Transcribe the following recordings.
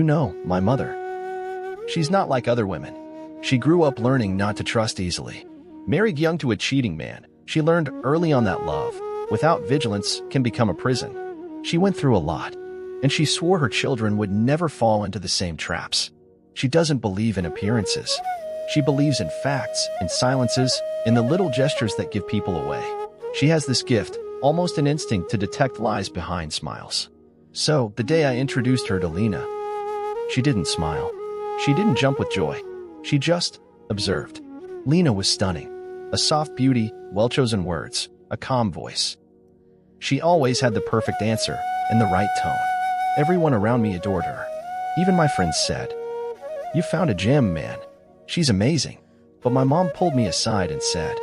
My mother. She's not like other women. She grew up learning not to trust easily. Married young to a cheating man, she learned early on that love, without vigilance, can become a prison. She went through a lot, and she swore her children would never fall into the same traps. She doesn't believe in appearances. She believes in facts, in silences, in the little gestures that give people away. She has this gift, almost an instinct to detect lies behind smiles. So, the day I introduced her to Léna, she didn't smile. She didn't jump with joy. She just observed. Léna was stunning. A soft beauty, well-chosen words, a calm voice. She always had the perfect answer and the right tone. Everyone around me adored her. Even my friends said, "You found a gem, man. She's amazing." But my mom pulled me aside and said,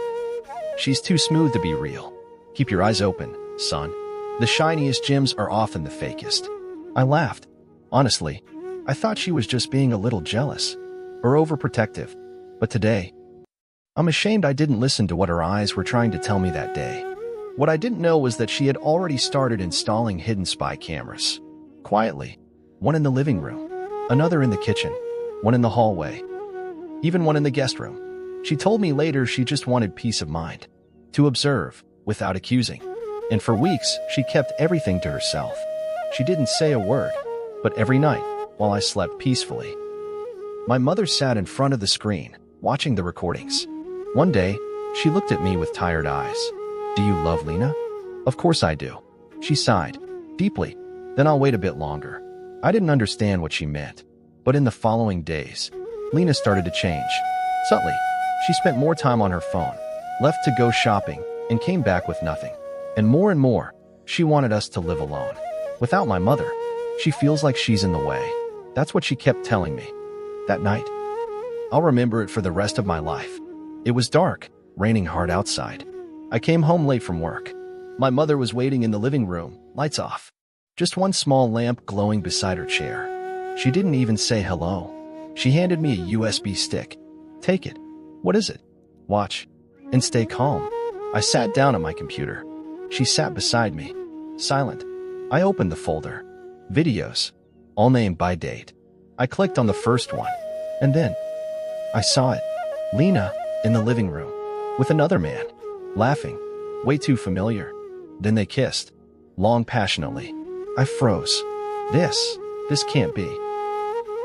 "She's too smooth to be real. Keep your eyes open, son. The shiniest gems are often the fakest." I laughed. Honestly, I thought she was just being a little jealous or overprotective. But today, I'm ashamed I didn't listen to what her eyes were trying to tell me that day. What I didn't know was that she had already started installing hidden spy cameras. Quietly, one in the living room, another in the kitchen, one in the hallway, even one in the guest room. She told me later she just wanted peace of mind, to observe without accusing. And for weeks, she kept everything to herself. She didn't say a word, but every night, while I slept peacefully, my mother sat in front of the screen, watching the recordings. One day, she looked at me with tired eyes. "Do you love Léna?" "Of course I do." She sighed, deeply. "Then I'll wait a bit longer." I didn't understand what she meant. But in the following days, Léna started to change. Subtly, she spent more time on her phone, left to go shopping, and came back with nothing. And more, she wanted us to live alone. Without my mother, she feels like she's in the way. That's what she kept telling me. That night, I'll remember it for the rest of my life. It was dark, raining hard outside. I came home late from work. My mother was waiting in the living room, lights off. Just one small lamp glowing beside her chair. She didn't even say hello. She handed me a USB stick. "Take it." "What is it?" "Watch and stay calm." I sat down at my computer. She sat beside me, silent. I opened the folder. Videos, all named by date. I clicked on the first one, and then I saw it. Léna in the living room, with another man, laughing, way too familiar. Then they kissed, long passionately. I froze. This can't be.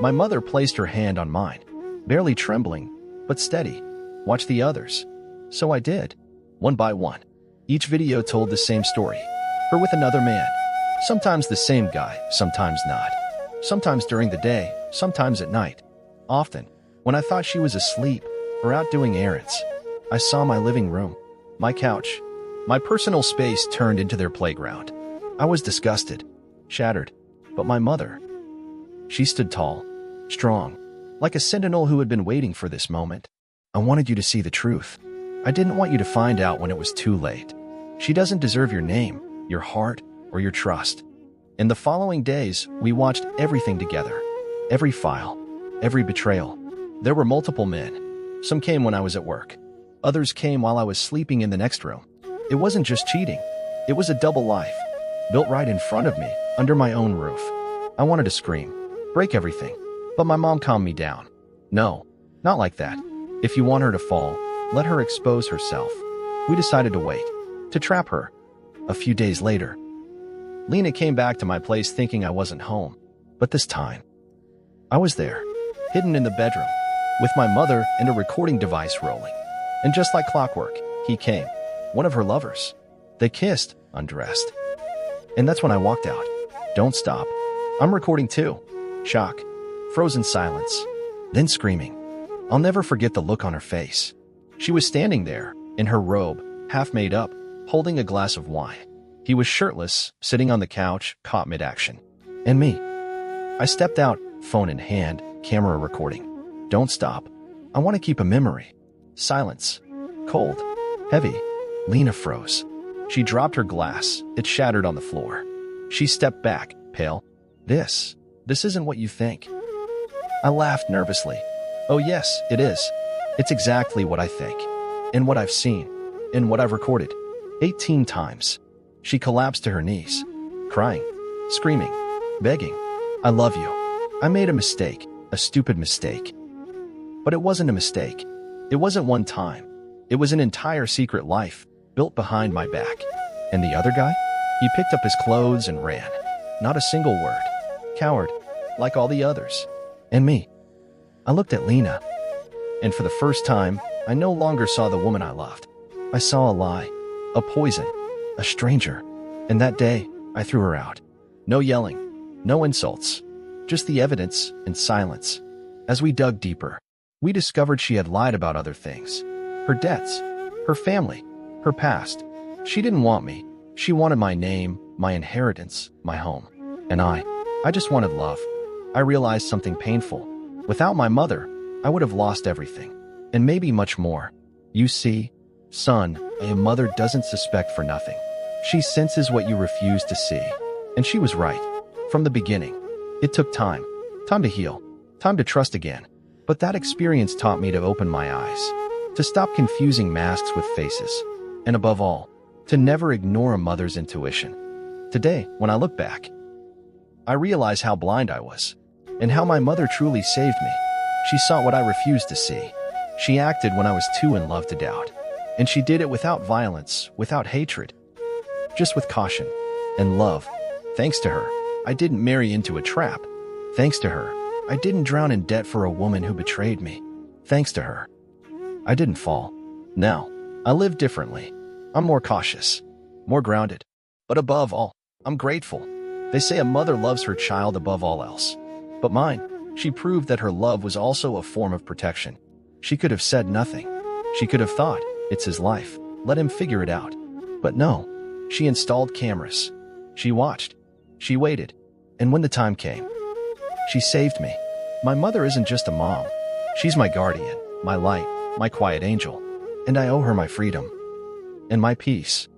My mother placed her hand on mine, barely trembling, but steady. "Watch the others." So I did, one by one. Each video told the same story. Her with another man. Sometimes the same guy, sometimes not. Sometimes during the day, sometimes at night. Often, when I thought she was asleep or out doing errands, I saw my living room, my couch, my personal space turned into their playground. I was disgusted, shattered. But my mother, she stood tall, strong, like a sentinel who had been waiting for this moment. "I wanted you to see the truth. I didn't want you to find out when it was too late. She doesn't deserve your name, your heart, or your trust." In the following days, we watched everything together. Every file, every betrayal. There were multiple men. Some came when I was at work. Others came while I was sleeping in the next room. It wasn't just cheating. It was a double life, built right in front of me, under my own roof. I wanted to scream, break everything. But my mom calmed me down. "No, not like that. If you want her to fall, let her expose herself." We decided to wait, to trap her. A few days later, Léna came back to my place thinking I wasn't home. But this time, I was there, hidden in the bedroom, with my mother and a recording device rolling. And just like clockwork, he came, one of her lovers. They kissed, undressed. And that's when I walked out. "Don't stop. I'm recording too." Shock, frozen silence, then screaming. I'll never forget the look on her face. She was standing there, in her robe, half made up, holding a glass of wine. He was shirtless, sitting on the couch, caught mid-action. And me. I stepped out, phone in hand, camera recording. "Don't stop. I want to keep a memory." Silence. Cold. Heavy. Léna froze. She dropped her glass. It shattered on the floor. She stepped back, pale. This isn't what you think." I laughed nervously. "Oh yes, it is. It's exactly what I think. And what I've seen. And what I've recorded. 18 times. She collapsed to her knees, crying, screaming, begging. "I love you. I made a mistake, a stupid mistake. But it wasn't a mistake. It wasn't one time. It was an entire secret life built behind my back. And the other guy? He picked up his clothes and ran. Not a single word. Coward, like all the others. And me. I looked at Léna. And for the first time, I no longer saw the woman I loved. I saw a lie, a poison, a stranger. And that day, I threw her out. No yelling, no insults, just the evidence and silence. As we dug deeper, we discovered she had lied about other things. Her debts, her family, her past. She didn't want me. She wanted my name, my inheritance, my home. And I just wanted love. I realized something painful. Without my mother, I would have lost everything. And maybe much more. You see, son, a mother doesn't suspect for nothing. She senses what you refuse to see. And she was right. From the beginning. It took time. Time to heal. Time to trust again. But that experience taught me to open my eyes. To stop confusing masks with faces. And above all, to never ignore a mother's intuition. Today, when I look back, I realize how blind I was. And how my mother truly saved me. She saw what I refused to see. She acted when I was too in love to doubt. And she did it without violence, without hatred. Just with caution and love. Thanks to her, I didn't marry into a trap. Thanks to her, I didn't drown in debt for a woman who betrayed me. Thanks to her, I didn't fall. Now, I live differently. I'm more cautious, more grounded. But above all, I'm grateful. They say a mother loves her child above all else. But mine, she proved that her love was also a form of protection. She could have said nothing. She could have thought, it's his life. Let him figure it out. But no, she installed cameras. She watched. She waited. And when the time came, she saved me. My mother isn't just a mom. She's my guardian, my light, my quiet angel. And I owe her my freedom and my peace.